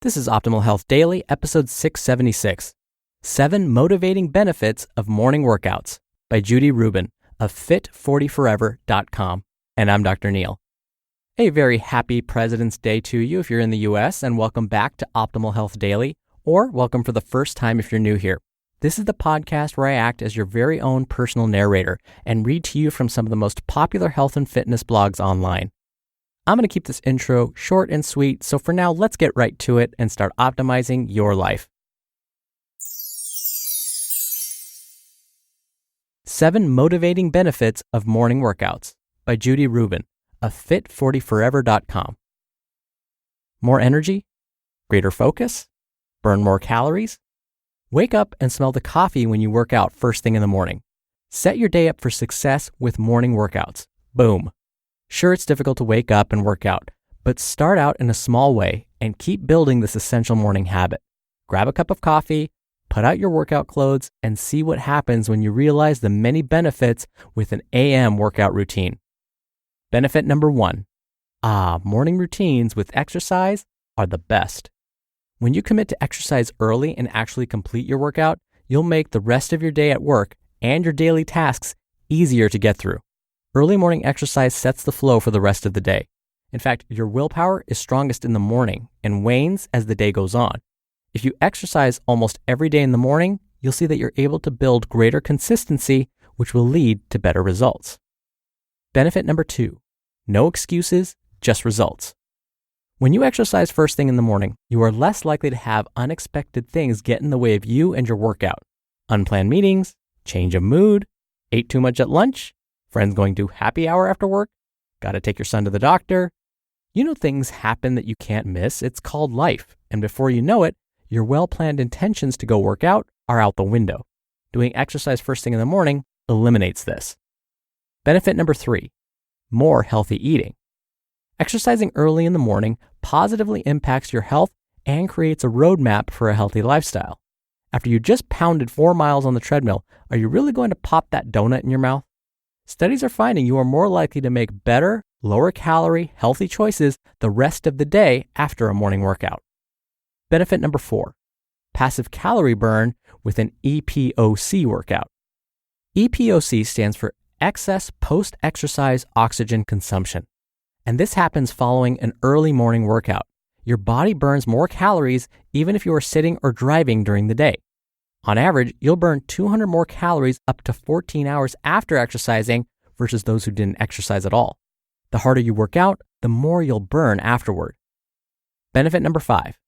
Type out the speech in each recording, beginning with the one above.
This is Optimal Health Daily, episode 676, 7 Motivating Benefits of Morning Workouts by Judy Rubin of Fit40Forever.com. And I'm Dr. Neil. A very happy President's Day to you if you're in the US, and welcome back to Optimal Health Daily, or welcome for the first time if you're new here. This is the podcast where I act as your very own personal narrator and read to you from some of the most popular health and fitness blogs online. I'm going to keep this intro short and sweet, so for now, let's get right to it and start optimizing your life. 7 Motivating Benefits of Morning Workouts by Judy Rubin of Fit40Forever.com. More energy? Greater focus? Burn more calories? Wake up and smell the coffee when you work out first thing in the morning. Set your day up for success with morning workouts. Boom. Sure, it's difficult to wake up and work out, but start out in a small way and keep building this essential morning habit. Grab a cup of coffee, put out your workout clothes, and see what happens when you realize the many benefits with an AM workout routine. Benefit number 1. Morning routines with exercise are the best. When you commit to exercise early and actually complete your workout, you'll make the rest of your day at work and your daily tasks easier to get through. Early morning exercise sets the flow for the rest of the day. In fact, your willpower is strongest in the morning and wanes as the day goes on. If you exercise almost every day in the morning, you'll see that you're able to build greater consistency, which will lead to better results. Benefit number 2. No excuses, just results. When you exercise first thing in the morning, you are less likely to have unexpected things get in the way of you and your workout. Unplanned meetings, change of mood, ate too much at lunch, friends going to happy hour after work, gotta take your son to the doctor. You know, things happen that you can't miss. It's called life. And before you know it, your well-planned intentions to go work out are out the window. Doing exercise first thing in the morning eliminates this. Benefit number 3, more healthy eating. Exercising early in the morning positively impacts your health and creates a roadmap for a healthy lifestyle. After you just pounded 4 miles on the treadmill, are you really going to pop that donut in your mouth? Studies are finding you are more likely to make better, lower calorie, healthy choices the rest of the day after a morning workout. Benefit number 4, passive calorie burn with an EPOC workout. EPOC stands for excess post-exercise oxygen consumption. And this happens following an early morning workout. Your body burns more calories even if you are sitting or driving during the day. On average, you'll burn 200 more calories up to 14 hours after exercising versus those who didn't exercise at all. The harder you work out, the more you'll burn afterward. Benefit number 5,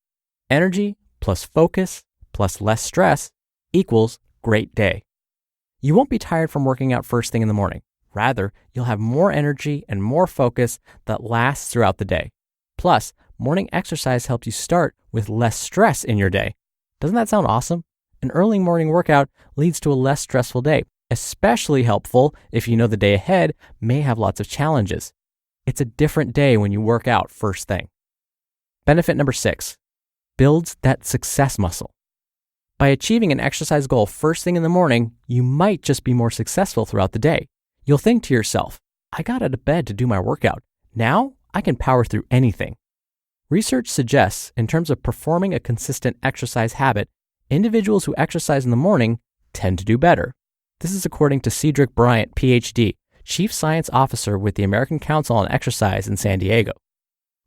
energy plus focus plus less stress equals great day. You won't be tired from working out first thing in the morning. Rather, you'll have more energy and more focus that lasts throughout the day. Plus, morning exercise helps you start with less stress in your day. Doesn't that sound awesome? An early morning workout leads to a less stressful day, especially helpful if you know the day ahead may have lots of challenges. It's a different day when you work out first thing. Benefit number 6, builds that success muscle. By achieving an exercise goal first thing in the morning, you might just be more successful throughout the day. You'll think to yourself, I got out of bed to do my workout. Now I can power through anything. Research suggests in terms of performing a consistent exercise habit, individuals who exercise in the morning tend to do better. This is according to Cedric Bryant, PhD, Chief Science Officer with the American Council on Exercise in San Diego.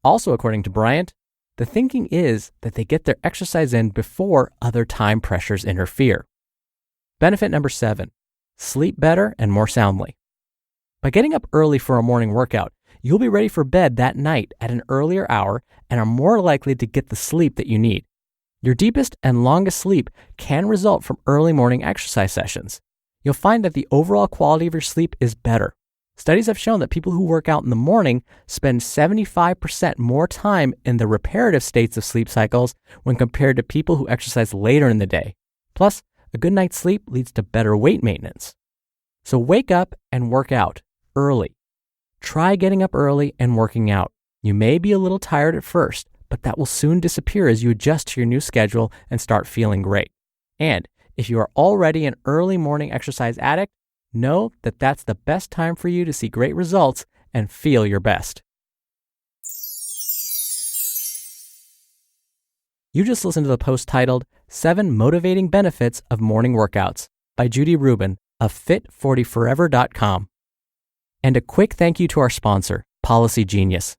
Also according to Bryant, the thinking is that they get their exercise in before other time pressures interfere. Benefit number 7, sleep better and more soundly. By getting up early for a morning workout, you'll be ready for bed that night at an earlier hour and are more likely to get the sleep that you need. Your deepest and longest sleep can result from early morning exercise sessions. You'll find that the overall quality of your sleep is better. Studies have shown that people who work out in the morning spend 75% more time in the reparative states of sleep cycles when compared to people who exercise later in the day. Plus, a good night's sleep leads to better weight maintenance. So wake up and work out early. Try getting up early and working out. You may be a little tired at first, but that will soon disappear as you adjust to your new schedule and start feeling great. And if you are already an early morning exercise addict, know that that's the best time for you to see great results and feel your best. You just listened to the post titled 7 Motivating Benefits of Morning Workouts by Judy Rubin of Fit40Forever.com. And a quick thank you to our sponsor, Policygenius.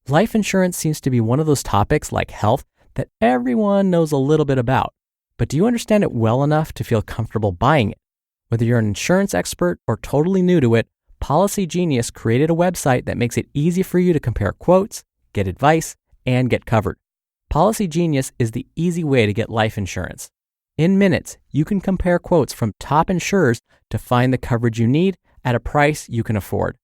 Life insurance seems to be one of those topics like health that everyone knows a little bit about. But do you understand it well enough to feel comfortable buying it? Whether you're an insurance expert or totally new to it, Policygenius created a website that makes it easy for you to compare quotes, get advice, and get covered. Policygenius is the easy way to get life insurance. In minutes, you can compare quotes from top insurers to find the coverage you need at a price you can afford.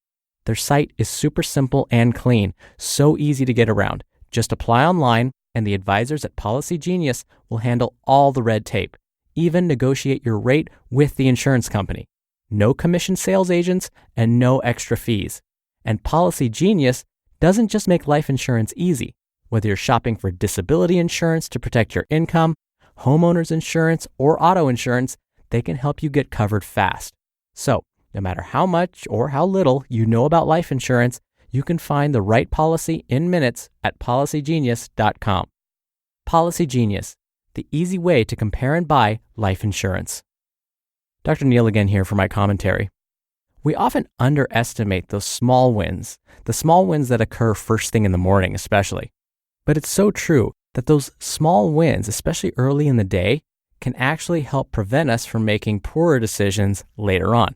Their site is super simple and clean, so easy to get around. Just apply online, and the advisors at Policygenius will handle all the red tape, even negotiate your rate with the insurance company. No commission sales agents and no extra fees. And Policygenius doesn't just make life insurance easy. Whether you're shopping for disability insurance to protect your income, homeowners insurance, or auto insurance, they can help you get covered fast. So, no matter how much or how little you know about life insurance, you can find the right policy in minutes at Policygenius.com. Policygenius, the easy way to compare and buy life insurance. Dr. Neal again here for my commentary. We often underestimate those small wins, the small wins that occur first thing in the morning especially. But it's so true that those small wins, especially early in the day, can actually help prevent us from making poorer decisions later on.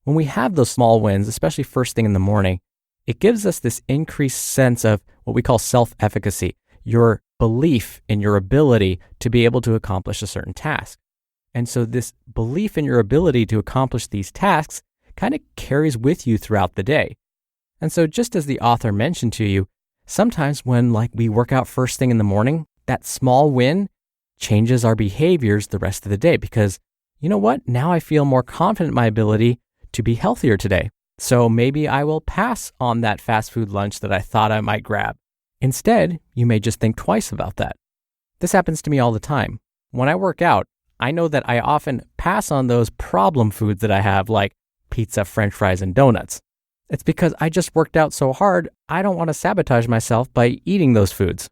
When we have those small wins, especially first thing in the morning, it gives us this increased sense of what we call self-efficacy, your belief in your ability to be able to accomplish a certain task. And so this belief in your ability to accomplish these tasks kind of carries with you throughout the day. And so just as the author mentioned to you, sometimes when we work out first thing in the morning, that small win changes our behaviors the rest of the day because, you know what? Now I feel more confident in my ability to be healthier today. So maybe I will pass on that fast food lunch that I thought I might grab. Instead, you may just think twice about that. This happens to me all the time. When I work out, I know that I often pass on those problem foods that I have like pizza, french fries, and donuts. It's because I just worked out so hard, I don't want to sabotage myself by eating those foods.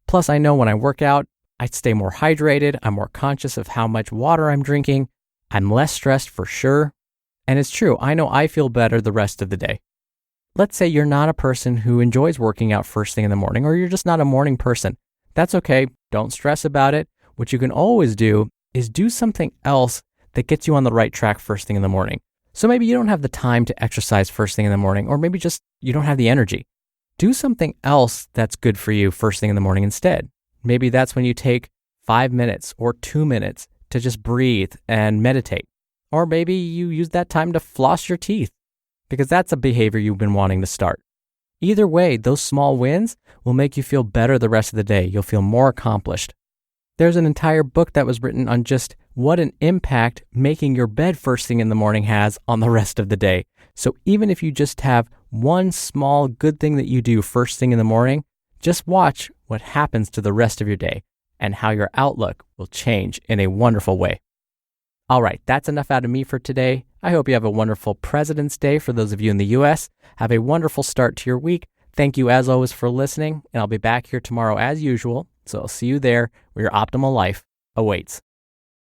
Plus, I know when I work out, I stay more hydrated, I'm more conscious of how much water I'm drinking, I'm less stressed for sure. And it's true, I know I feel better the rest of the day. Let's say you're not a person who enjoys working out first thing in the morning, or you're just not a morning person. That's okay, don't stress about it. What you can always do is do something else that gets you on the right track first thing in the morning. So maybe you don't have the time to exercise first thing in the morning, or maybe just you don't have the energy. Do something else that's good for you first thing in the morning instead. Maybe that's when you take 5 minutes or 2 minutes to just breathe and meditate. Or maybe you use that time to floss your teeth, because that's a behavior you've been wanting to start. Either way, those small wins will make you feel better the rest of the day. You'll feel more accomplished. There's an entire book that was written on just what an impact making your bed first thing in the morning has on the rest of the day. So even if you just have one small good thing that you do first thing in the morning, just watch what happens to the rest of your day and how your outlook will change in a wonderful way. All right, that's enough out of me for today. I hope you have a wonderful President's Day for those of you in the U.S. Have a wonderful start to your week. Thank you as always for listening, and I'll be back here tomorrow as usual. So I'll see you there where your optimal life awaits.